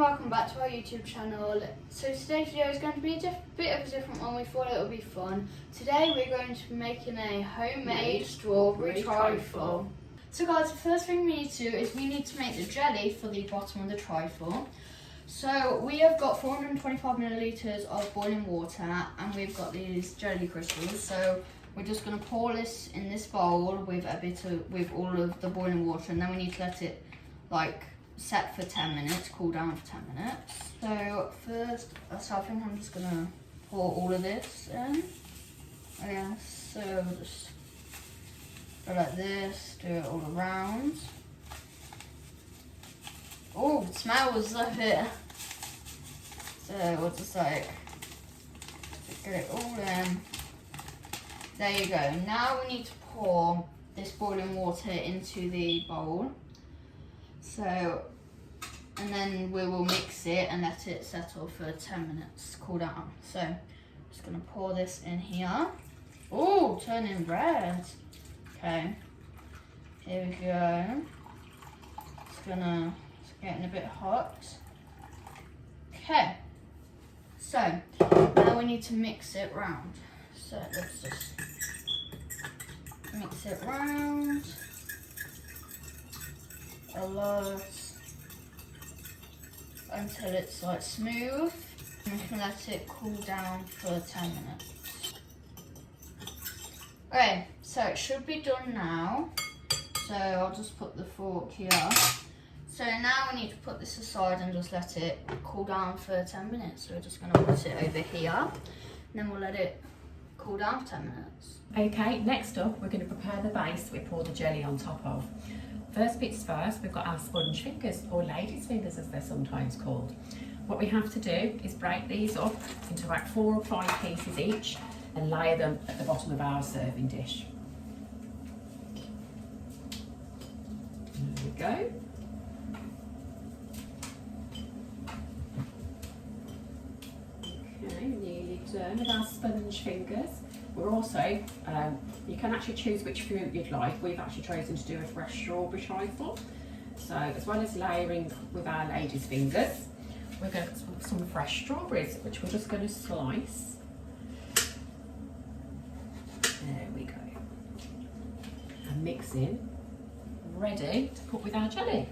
welcome back to our YouTube channel. So today's video is going to be a bit of a different one. We thought it would be fun. Today we're going to be making a homemade strawberry trifle. So guys, the first thing we need to do is we need to make the jelly for the bottom of the trifle. So we have got 425 millilitres of boiling water and we've got these jelly crystals. So we're just going to pour this in this bowl with all of the boiling water, and then we need to let it set for 10 minutes, cool down for 10 minutes. So first, I think I'm just gonna pour all of this in. So just go like this, do it all around. Oh, it smells of it. So we'll just get it all in. There you go. Now we need to pour this boiling water into the bowl. So, and then we will mix it and let it settle for 10 minutes, cool down. So, I'm just gonna pour this in here. Oh, turning red. Okay, here we go. It's getting a bit hot. Okay, so now we need to mix it round. So let's just mix it round a lot until it's smooth. And we can let it cool down for 10 minutes. Okay, so it should be done now. So I'll just put the fork here. So now we need to put this aside and just let it cool down for 10 minutes. So we're just going to put it over here, and then we'll let it cool down for 10 minutes. Okay, next up we're going to prepare the base we pour the jelly on top of. First bits first, we've got our sponge fingers, or ladies' fingers as they're sometimes called. What we have to do is break these up into about 4 or 5 pieces each and lay them at the bottom of our serving dish. There we go. Okay, nearly done with our sponge fingers. We're also, you can actually choose which fruit you'd like. We've actually chosen to do a fresh strawberry trifle. So as well as layering with our ladies' fingers, we're going to put some fresh strawberries, which we're just going to slice. There we go. And mix in, ready to put with our jelly,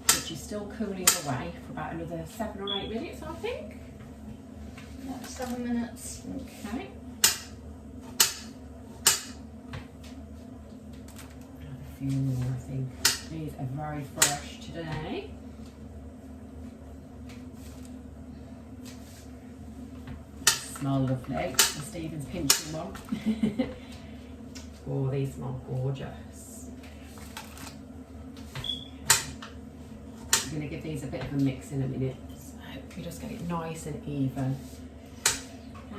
which is still cooling away for about another 7 or 8 minutes, I think. Yeah, 7 minutes. Okay. A few more, I think. These are very fresh today. Smell lovely. Stephen's pinching one. Oh, these smell gorgeous. I'm going to give these a bit of a mix in a minute. So we just get it nice and even.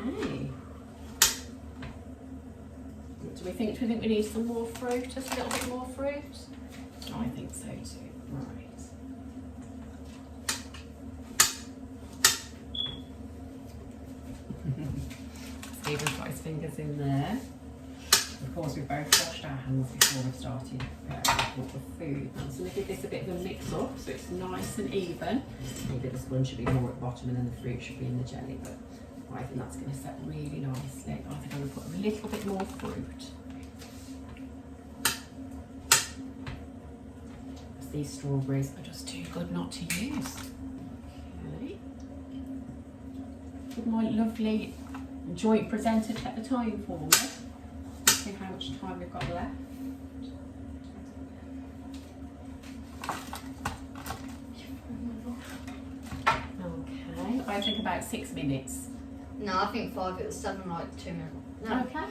Okay. Do we think we need some more fruit? Just a little bit more fruit? I think so too. Right. Stephen's got his fingers in there. Of course, we've both washed our hands before we've started preparing the food. I'm just going to give this a bit of a mix up so it's nice and even. Maybe the sponge should be more at the bottom and then the fruit should be in the jelly, but I think that's going to set really nicely. I think I'm going to put a little bit more fruit. These strawberries are just too good not to use. Okay. Would my lovely joint presenter check the time for me? Let's see how much time we've got left. Okay, I think about 6 minutes. No, I think 5. It was 7, 2 minutes. No. Okay.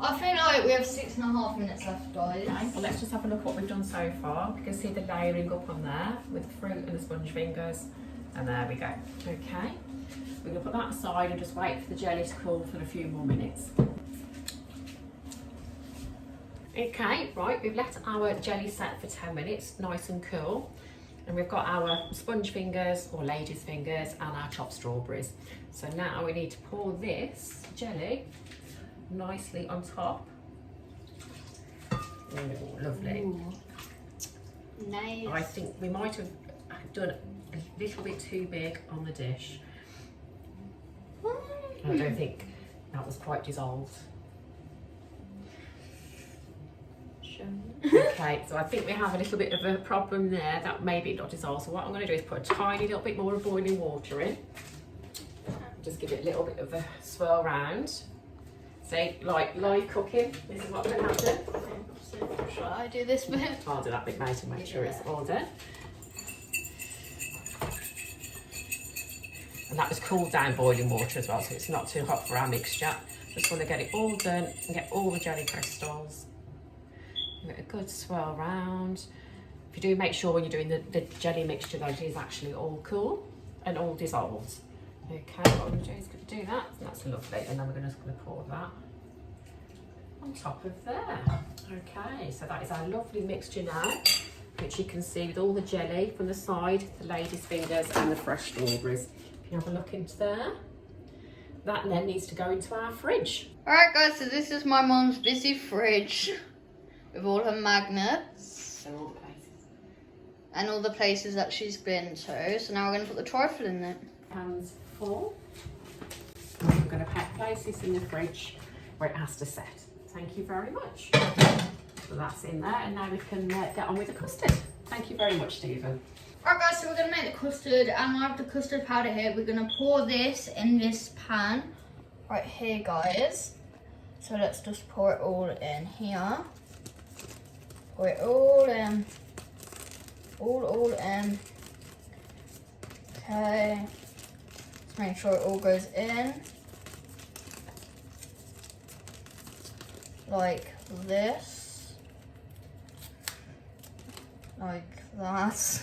I think we have 6.5 minutes left, guys. Okay, well let's just have a look what we've done so far. You can see the layering up on there with the fruit and the sponge fingers. And there we go. Okay, we're going to put that aside and just wait for the jelly to cool for a few more minutes. Okay, right, we've let our jelly set for 10 minutes, nice and cool. And we've got our sponge fingers, or ladies' fingers, and our chopped strawberries. So now we need to pour this jelly nicely on top. Oh, lovely. Ooh. Nice. I think we might have done a little bit too big on the dish. I don't think that was quite dissolved. Okay, so I think we have a little bit of a problem there, that maybe not dissolved. So what I'm going to do is put a tiny little bit more of boiling water in. Just give it a little bit of a swirl round. See, like live cooking, this is what's going to happen. Shall I do this bit? I'll do that bit later, make sure it's all done. And that was cooled down boiling water as well, so it's not too hot for our mixture. Just want to get it all done and get all the jelly crystals. Give it a good swirl round. If you do, make sure when you're doing the jelly mixture that it is actually all cool and all dissolved. Okay, what I'm going to do is do that, and that's lovely. And then we're just going to pour that on top of there. Okay, so that is our lovely mixture now, which you can see with all the jelly from the side, the lady's fingers and the fresh strawberries. If you have a look into there, that then needs to go into our fridge. Alright guys, so this is my mum's busy fridge with all her magnets. So all the places. And all the places that she's been to. So now we're going to put the trifle in there. Hands full. And we're going to place this in the fridge where it has to set. Thank you very much. So that's in there, and now we can get on with the custard. Thank you very much, Stephen. Alright guys, so we're going to make the custard, and I have the custard powder here. We're going to pour this in this pan right here, guys. So let's just pour it all in here. Pour it all in. All in. Okay. Let's make sure it all goes in. Like this. Like that.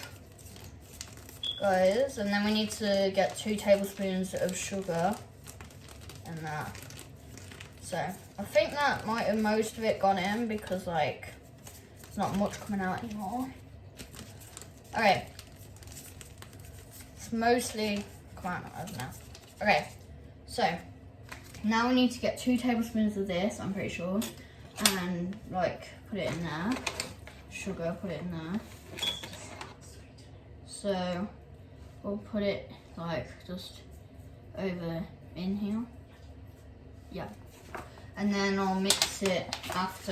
Guys, and then we need to get 2 tablespoons of sugar and that. So I think that might have most of it gone in because like there's not much coming out anymore. Okay, it's mostly come out of now. Okay, so now we need to get 2 tablespoons of this, I'm pretty sure, and like put it in there. Sugar, put it in there. So we'll put it like just over in here. Yeah. And then I'll mix it after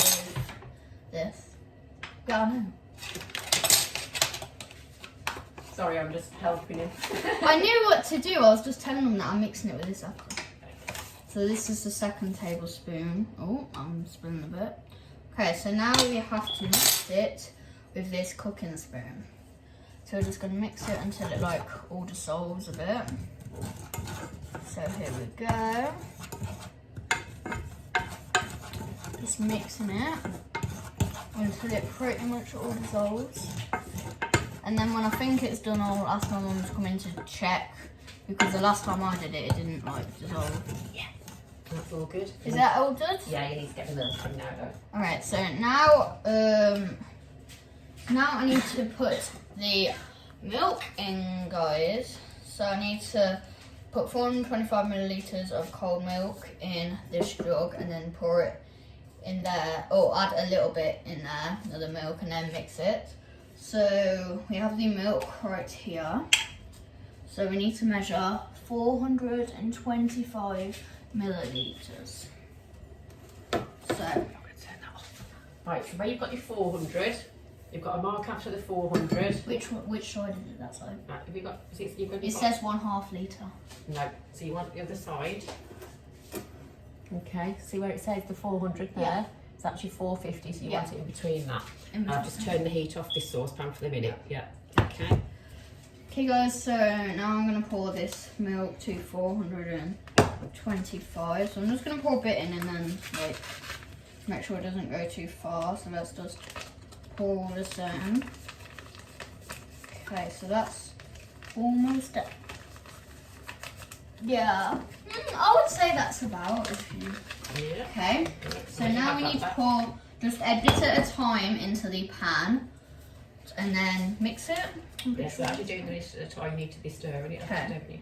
this. Yeah, I know. Sorry, I'm just helping you. I knew what to do. I was just telling them that I'm mixing it with this apple. So this is the 2nd tablespoon. Oh, I'm spilling a bit. Okay, so now we have to mix it with this cooking spoon. So we're just going to mix it until it like all dissolves a bit. So here we go. Just mixing it until it pretty much all dissolves. And then when I think it's done, I'll ask my mum to come in to check, because the last time I did it, it didn't like dissolve. Yeah, that's all good. Is that all good? Yeah, you need to get the milk in now though. Alright, so now, now I need to put the milk in, guys. So I need to put 425 millilitres of cold milk in this jug and then pour it in there, or add a little bit in there of the milk and then mix it. So we have the milk right here. So we need to measure 425 millilitres. So, right, so where you've got your 400, you've got a mark after the 400. which side is it, that side? Right, have you got, you've got It says 1/2 litre. No, so you want the other side. Okay, see where it says the 400 there? Yeah. It's actually 450, so you Yeah. want it in between that. In I'll between. just turn the heat off this saucepan for the minute. Yeah. Okay. Okay guys, so now I'm going to pour this milk to 425. So I'm just going to pour a bit in and then like make sure it doesn't go too far. So let's just pour this in. Okay, so that's almost it. Yeah, I would say that's about if you... Yeah. Okay, so now we need to pour just a bit at a time into the pan and then mix it. Yes, so as you're doing this at a time, you need to be stirring it, Okay. don't you?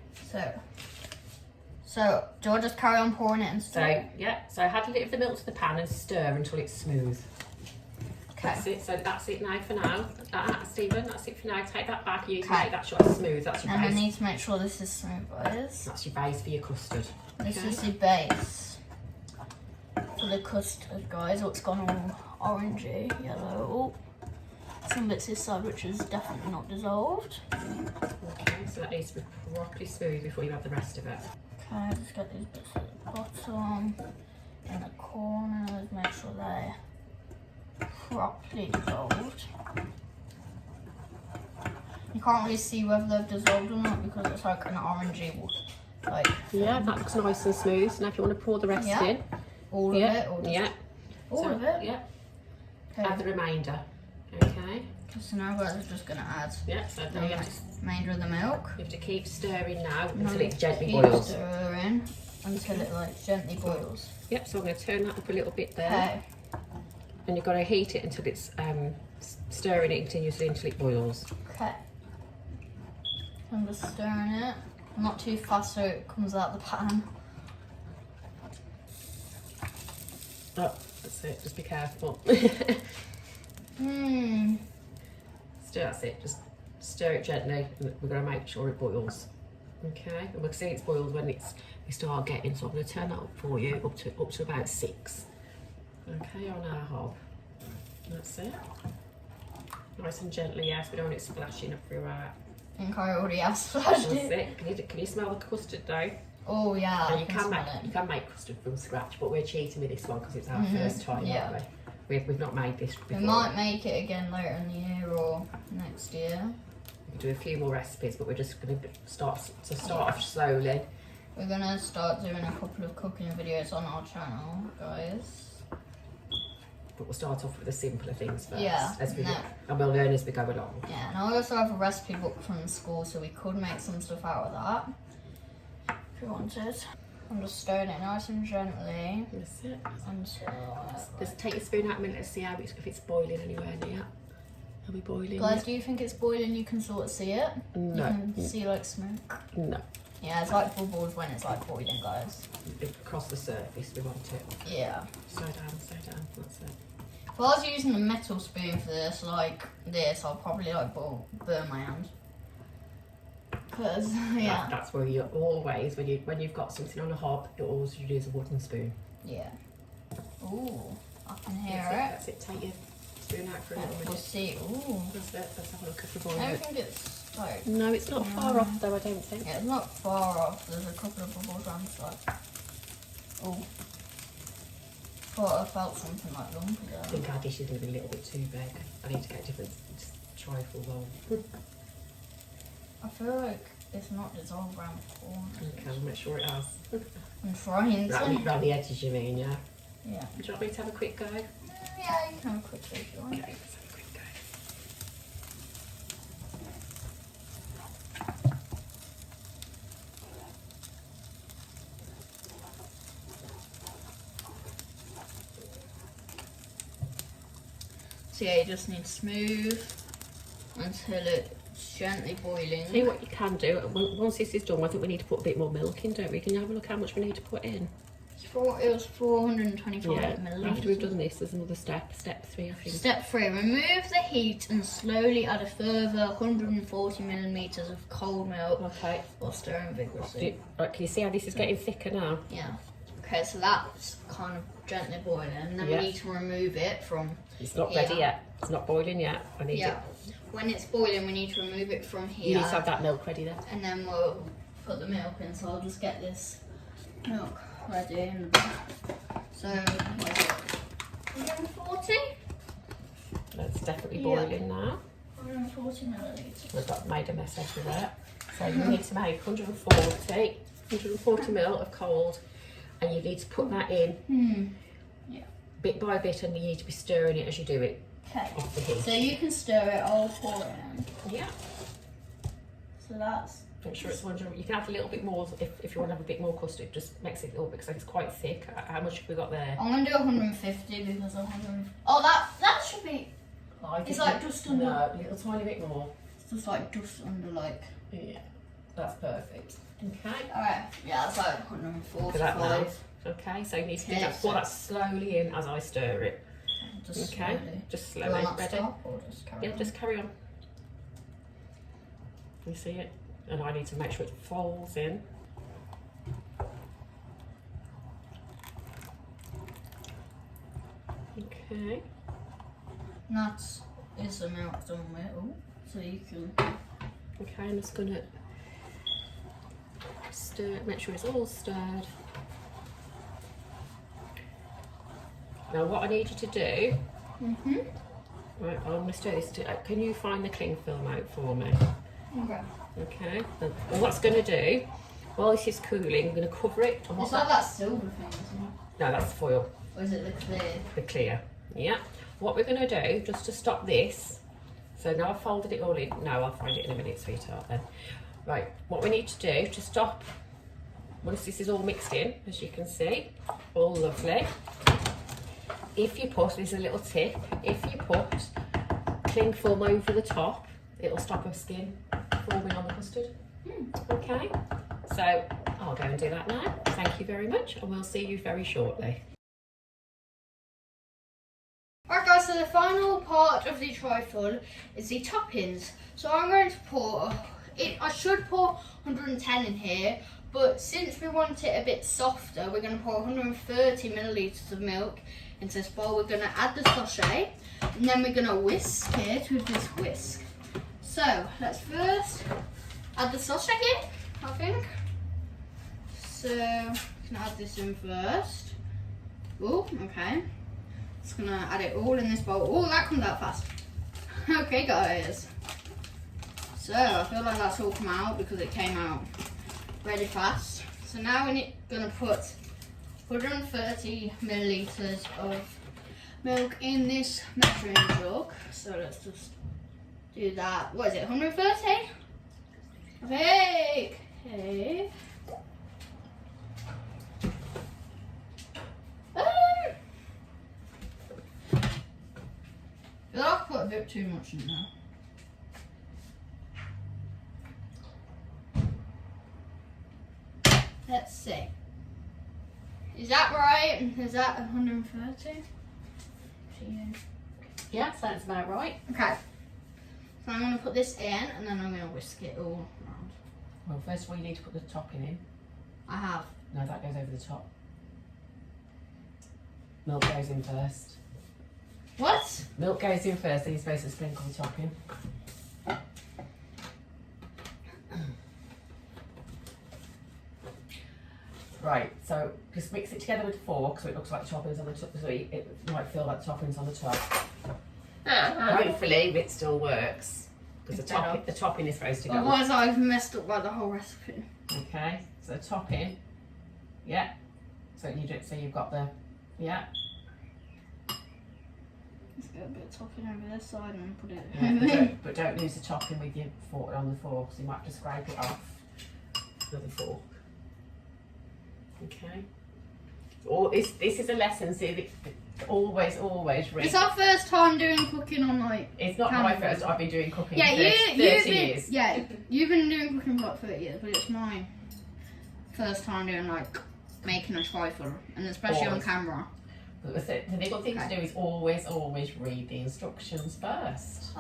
So do I just carry on pouring it and stir? So, yeah, so add a little of the milk to the pan and stir until it's smooth. That's it. So that's it now for now. Stephen, that's it for now. Take that back. You can make that sure it's smooth. That's your base. And I need to make sure this is smooth, guys. That's your base for your custard. This is the base for the custard, guys. Oh, it's gone all orangey, yellow. Oh, some bits this side which is definitely not dissolved. Okay, so that needs to be properly smooth before you have the rest of it. Okay, just get these bits at the bottom, in the corners, make sure they're properly dissolved. You can't really see whether they've dissolved or not because it's like an orangey like. Yeah, that looks nice and smooth. Now if you want to pour the rest in. All of it? Or just all of it? Yeah. Okay. Add the remainder. Okay. So now we're just going to add so the remainder of the milk. You have to keep stirring now until it gently keep boils. Stirring until it like gently boils. Yep, so I'm going to turn that up a little bit there. Okay. And you've got to heat it until it's stirring it continuously until it boils. Okay. I'm just stirring it. Not too fast so it comes out the pan. Oh, that's it, just be careful. That's it, just stir it gently and we're going to make sure it boils. Okay, and we'll see it's boiled when we start getting, so I'm going to turn that up for you up to about 6. Okay, on our hob. That's it. Nice and gently, yes, we don't want it splashing up throughout. I think I already have splashed That's it. it. Can you smell the custard dough? Oh yeah, And you can make custard from scratch, but we're cheating with this one because it's our first time, aren't we? We've not made this before. We might make it again later in the year or next year. We'll do a few more recipes, but we're just going to start off slowly. We're going to start doing a couple of cooking videos on our channel, guys. But we'll start off with the simpler things first. Yeah. And we'll learn as we go along. Yeah, and I also have a recipe book from school, so we could make some stuff out of that. If you wanted. I'm just stirring it nice and gently. That's it. Until... Just take your spoon out a minute and see if it's boiling anywhere near. Are we boiling? Guys, yet? do you think it's boiling? You can sort of see it? No. You can see like smoke? No. Yeah, it's like bubbles when it's like boiling, guys. Across the surface, we want it. Yeah. Slow down, that's it. If I was using a metal spoon for this, like this, I'll probably like burn my hand. Because, yeah. That's where you always, when you've got something on a hob, you always use a wooden spoon. Yeah. Ooh, I can hear it. That's it, take your spoon out for a little We'll bit. see. Ooh. That's it, let's have a look at the boil. I don't think it's like... No, it's not far off though, I don't think. Yeah, it's not far off. There's a couple of bubbles around the side. Oh. Thought I felt something like lumpy there. I think our dish is going to be a little bit too big. I need to get a different trifle bowl. I feel like it's not dissolved around the corner. Okay, I'll make sure it has. I'm trying to. Round the edges, you mean, yeah? Yeah. Would you like me to have a quick go? Yeah, you can have a quick go if you want. Okay, let's have a quick go. So yeah, you just need smooth until it's gently boiling. See what you can do. Once this is done, I think we need to put a bit more milk in, don't we? Can you have a look how much we need to put in? It was 425 millilitres. After we've done this, there's another step 3, I think. Step 3, remove the heat and slowly add a further 140 millimetres of cold milk. Okay. While stirring vigorously. Right, can you see how this is getting thicker now? Yeah. Okay, so that's kind of gently boiling. And then we need to remove it from It's not here. ready yet. It's not boiling yet. I need it. When it's boiling, we need to remove it from here. You need to have that milk ready then. And then we'll put the milk in. So I'll just get this milk ready in the back. So, what is it? 140? It's definitely boiling now. 140 millilitres. We've made a mess everywhere. So you need to make 140 ml of cold, and you need to put that in bit by bit, and you need to be stirring it as you do it. Okay. Off the heat. So you can stir it, I'll pour it in. Yeah. So that's... Make sure it's 100. You can add a little bit more if you want to have a bit more custard. Just makes it a little bit, because it's quite thick. How much have we got there? I'm going to do 150 because 100... Oh, that should be... It's like just under... No, a little tiny bit more. It's just like just under like... Yeah, that's perfect. Okay. Alright, yeah, that's like 145. Okay, so you need to do that, pour that slowly in as I stir it. Just Okay, slowly. just Do I slowly. not Ready? stop or just carry Yeah, on? just carry on. You see it? And I need to make sure it folds in. Okay. And that is the milk done with. Oh, so you can. Okay, I'm just gonna stir, make sure it's all stirred. Now what I need you to do, right, I'm gonna stir this, can you find the cling film out for me? Okay. Okay, and what's gonna do, while this is cooling, I'm gonna cover it. And It's like that silver thing, isn't it? No, that's foil, Or is it the clear? the clear. Yeah. What we're gonna do, just to stop this, so now I've folded it all in. No, I'll find it in a minute, sweetheart, then. Right, what we need to do to stop, once this is all mixed in, as you can see, all lovely. If you put, there's a little tip, if you put cling film over the top, it'll stop a skin forming on the custard. Okay, so I'll go and do that now. Thank you very much, and we'll see you very shortly. Alright guys, so the final part of the trifle is the toppings. So I'm going to pour, I should pour 110 in here, but since we want it a bit softer, we're going to pour 130 millilitres of milk into this bowl. We're going to add the sachet, and then we're going to whisk it with this whisk. So let's first add the sachet in, I think. So I'm going to add this in first. Oh, okay. Just gonna add it all in this bowl. Oh, that comes out fast. Okay, guys. So I feel like that's all come out because it came out really fast. So now we're gonna put 130 millilitres of milk in this measuring jug. So let's just do that. What is it? 130? Okay. Okay. I put a bit too much in there. Let's see. Is that right? Is that 130? Yeah, sounds about right. Okay. So I'm going to put this in and then I'm going to whisk it all around. Well, first of all, you need to put the topping in. I have. No, that goes over the top. Milk goes in first. What? Milk goes in first, then you're supposed to sprinkle the topping. Right, so just mix it together with a fork so it looks like the toppings on the top, so it might feel like the toppings on the top. Hopefully it still works, because the topping is supposed to go. Otherwise I've messed up like the whole recipe. Okay, so the topping, yeah. So you do it, so you've got the, yeah. Let's get a bit of topping over this side and put it Yeah, but don't lose the topping with your fork on the fork, so you might have to scrape it off with the fork. Okay. This is a lesson. See, always read. It's our first time doing cooking on like. It's not my first. I've been doing cooking Yeah, for 30 years. Yeah, you've been doing cooking for like 30 years, but it's my first time doing like making a trifle, and especially on camera. But the little thing to do is always read the instructions first.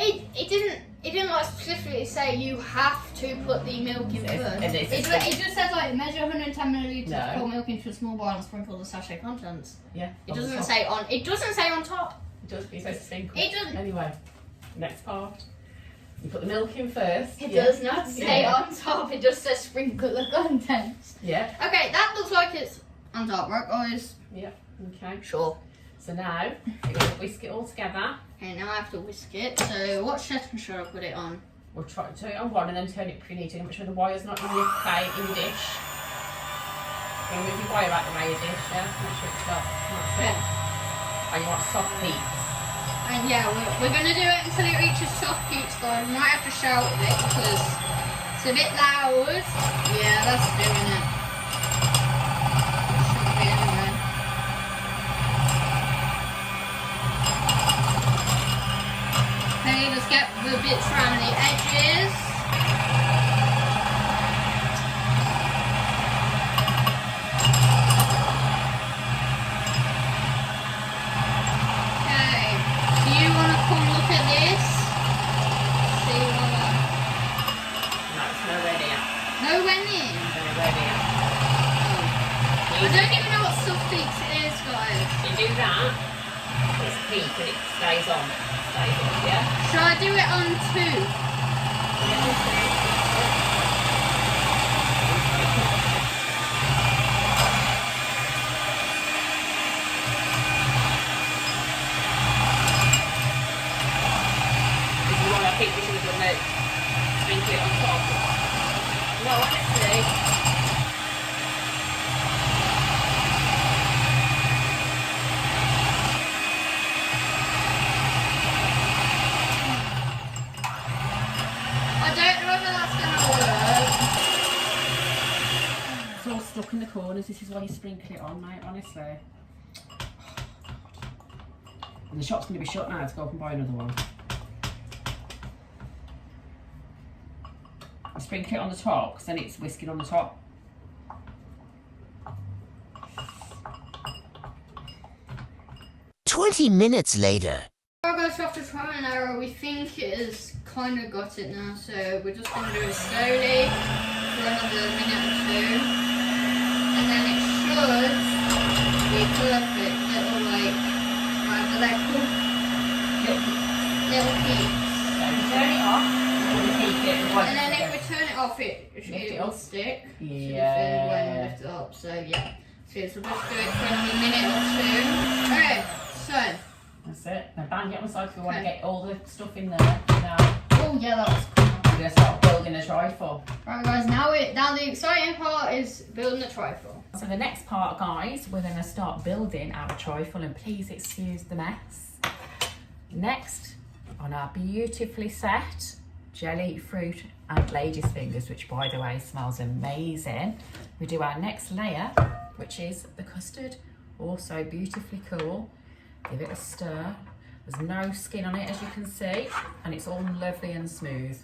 It didn't like specifically say you have to put the milk in first. It just says like measure 110 millilitres, pour milk into a small bowl and sprinkle the sachet contents. Yeah. It doesn't say on. It doesn't say on top. It does. It's supposed to sprinkle. It doesn't. Anyway, next part. You put the milk in first. It does not say on top. It just says sprinkle the contents. Yeah. Okay, that looks like it's on top, right, guys? Yeah. Okay. Sure. So now you're going to whisk it all together. Okay, now I have to whisk it. So what setting should I put it on? We'll try to turn it on one and then turn it if you need to. Make sure the wire's not in your plate, in your dish. You're going to move your wire out the way of your dish, yeah? Make sure it's got, that's it. And you want soft peaks. And yeah, we're going to do it until it reaches soft peaks, guys. We might have to shout a bit because it's a bit loud. Yeah, that's doing it. Should be anyway. Okay, let's get the bits around the edges. went in? They went in. I don't even know what stuff peaks is, guys. You do that, it's peak and it stays on. Stays on, yeah? Shall I do it on 2? I think we should have done it. Sprinkle it on top. No, honestly. I don't know whether that's going to work. It's all stuck in the corners. This is why you sprinkle it on, mate, honestly. And the shop's going to be shut now to go up and buy another one. Sprinkle it on the top because then it's whisking on the top. "20 minutes later." Alright guys, after trial and error, we think it has kind of got it now, so we're just going to do it slowly for another minute or 2. And then it should be perfect, little like, whatever they're called, little peaks. So if you turn it off, and then if we turn it off, it will stick. Yeah. When we lift it up. So yeah. So we'll just do it for another minute or 2. Alright, so. That's it. Now bang it on the side because we want to get all the stuff in there. Now Oh yeah, that was cool. we're going to start building a trifle. Right guys, now the exciting part is building the trifle. So the next part, guys, we're going to start building our trifle, and please excuse the mess. Next, on our beautifully set jelly, fruit and lady's fingers, which by the way smells amazing, we do our next layer, which is the custard. Also beautifully cool. Give it a stir. There's no skin on it, as you can see, and it's all lovely and smooth.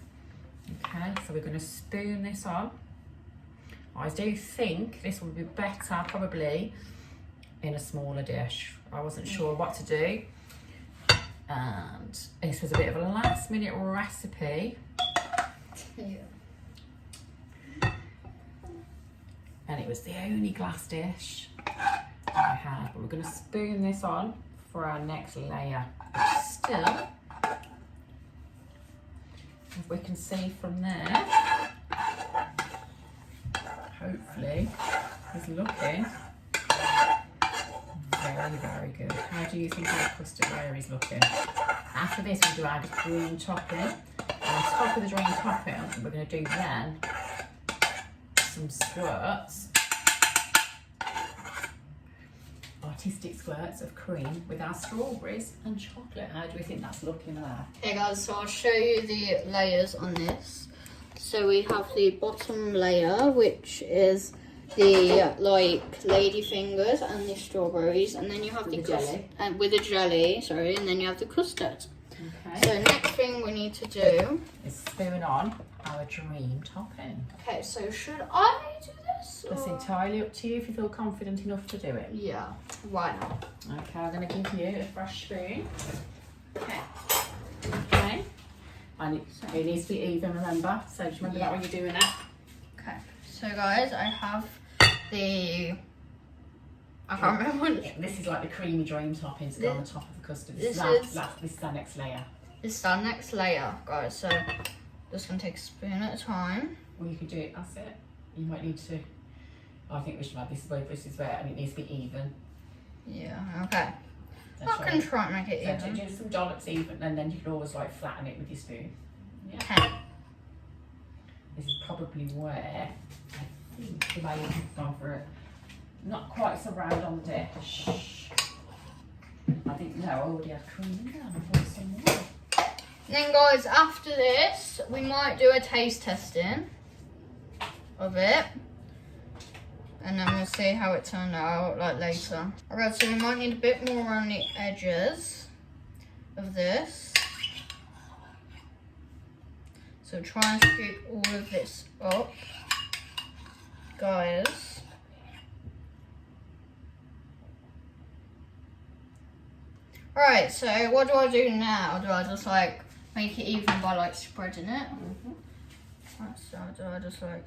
Okay, so we're going to spoon this on. I do think this would be better probably in a smaller dish. I wasn't sure what to do, and this was a bit of a last minute recipe. Yeah. And it was the only glass dish I had, but we're going to spoon this on for our next layer. But still, if we can see from there, hopefully is looking very, very good. How do you think our custard layer is looking? After this, we do our green topping. On top of the green topping, we're going to do then some squirts, artistic squirts of cream with our strawberries and chocolate. How do we think that's looking there? Okay guys, so I'll show you the layers on this. So we have the bottom layer, which is the like lady fingers and the strawberries, and then you have the jelly and with the jelly, sorry, and then you have the custard. Okay. So next thing we need to do is spoon on our dream topping. Okay, so should I do this? It's entirely up to you if you feel confident enough to do it. Yeah, why not? Okay, I'm going to give you a fresh spoon. Okay. Okay. And it needs to be even, remember? So just remember that when you're doing it. Okay, so guys, I have the... I can't remember what it's... This is like the creamy dream topping to go on the top of the custard. This is our next layer. This is our next layer, guys. So just going to take a spoon at a time. Well, you can do it, that's it. You might need to... I think we should have this is where, and it needs to be even. Yeah, okay. That's I can try and make it so even. do some dollops even, and then you can always like flatten it with your spoon. Yeah. Okay. This is probably where I think the way you've gone for it. Not quite so round on the dish. I think, no, I already had cream in there. I thought some more. Then guys, after this, we might do a taste testing of it. And then we'll see how it turned out like later. Alright, so we might need a bit more around the edges of this. So try and scoop all of this up, guys. Alright, so what do I do now? Do I just like make it even by like spreading it? Right, so do I just like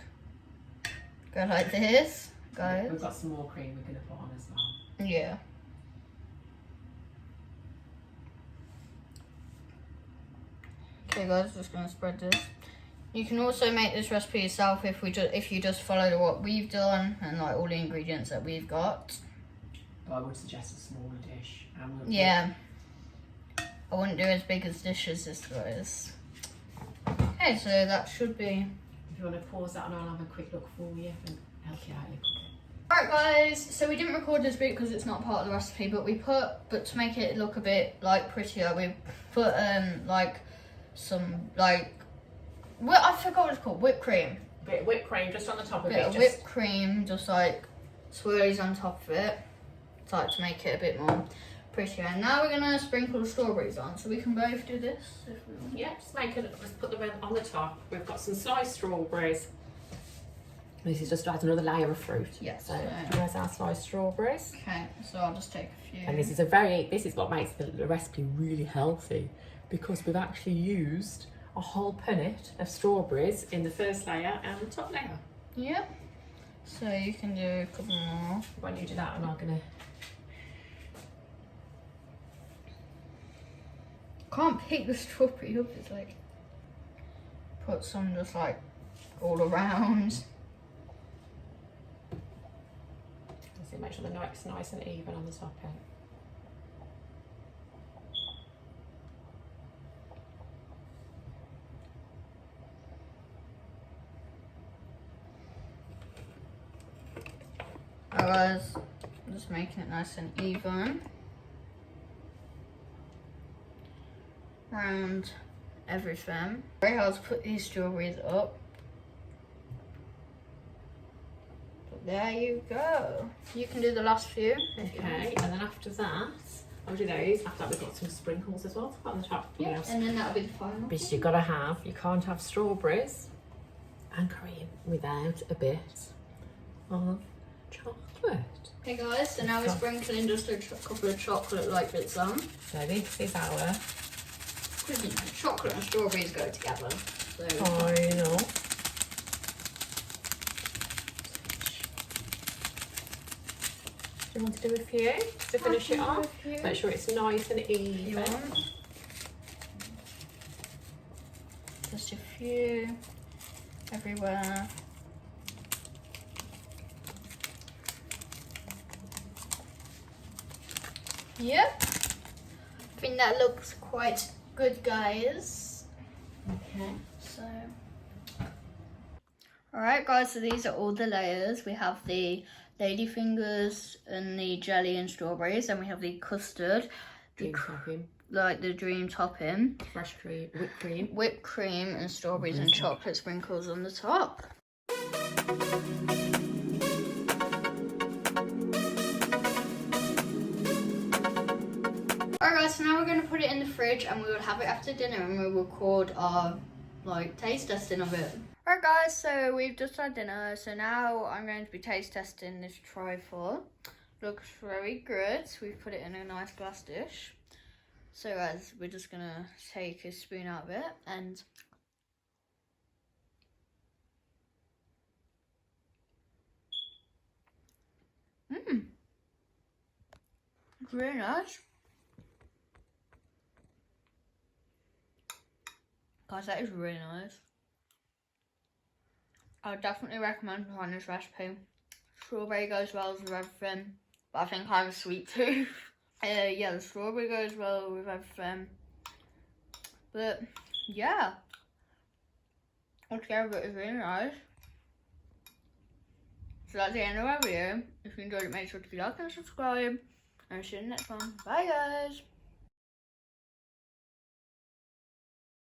Go like this, guys. We've got some more cream we're going to put on as well. Yeah. Okay guys, just going to spread this. You can also make this recipe yourself if you just follow what we've done and like all the ingredients that we've got. But I would suggest a smaller dish. Yeah. I wouldn't do as big as dish as this guys. Okay, so that should be. If you want to pause that and I'll have a quick look for you and help you out a little bit. Alright guys, so we didn't record this bit because it's not part of the recipe, but to make it look a bit like prettier, we put like some like I forgot what it's called, whipped cream. Bit of whipped cream just on the top of Bit it. of whipped cream, just like swirlies on top of it. It's like to make it a bit more prettier. And now we're gonna sprinkle the strawberries on, so we can both do this if we want. Yeah, let's put them on the top. We've got some sliced strawberries. This is just to add another layer of fruit. Yes. So here's our sliced strawberries. Okay, so I'll just take a few. And this is what makes the recipe really healthy, because we've actually used a whole punnet of strawberries in the first layer and the top layer. Yep. So you can do a couple more. When you do that, I'm not gonna. Can't pick the strawberry up. It's like put some just like all around. So make sure the nut's nice and even on the top end. Alright guys, I'm just making it nice and even around everything. Very hard to put these strawberries up. But there you go. You can do the last few. Okay, and then after that, I'll do those. After that, we've got some sprinkles as well to put on the top. Yeah, and then that'll be the final. But you can't have strawberries and cream without a bit of chocolate. Okay guys, so now we're sprinkling just a couple of chocolate like bits on. So this is our chocolate and strawberries go together. So final. Do you want to do a few to finish it off? Make sure it's nice and even. Just a few everywhere. Yep. I think that looks quite good, guys. Okay. So, alright guys, so these are all the layers. We have the ladyfingers and the jelly and strawberries, and we have the custard, Dream topping. like the dream topping, Fresh cream, whipped cream and strawberries and chocolate sprinkles on the top. Alright guys, so now we're going to put it in the fridge and we will have it after dinner and we'll record our taste testing of it. Alright guys, so we've just had dinner, so now I'm going to be taste testing this trifle. Looks very good. We've put it in a nice glass dish. So guys, we're just going to take a spoon out of it and it's really nice. Guys, that is really nice. I would definitely recommend trying this recipe. Strawberry goes well with everything, but I think I have a sweet tooth. Yeah, the strawberry goes well with everything. But yeah, altogether it is really nice. So that's the end of our video. If you enjoyed it, make sure to like and subscribe. And see you in the next one. Bye guys.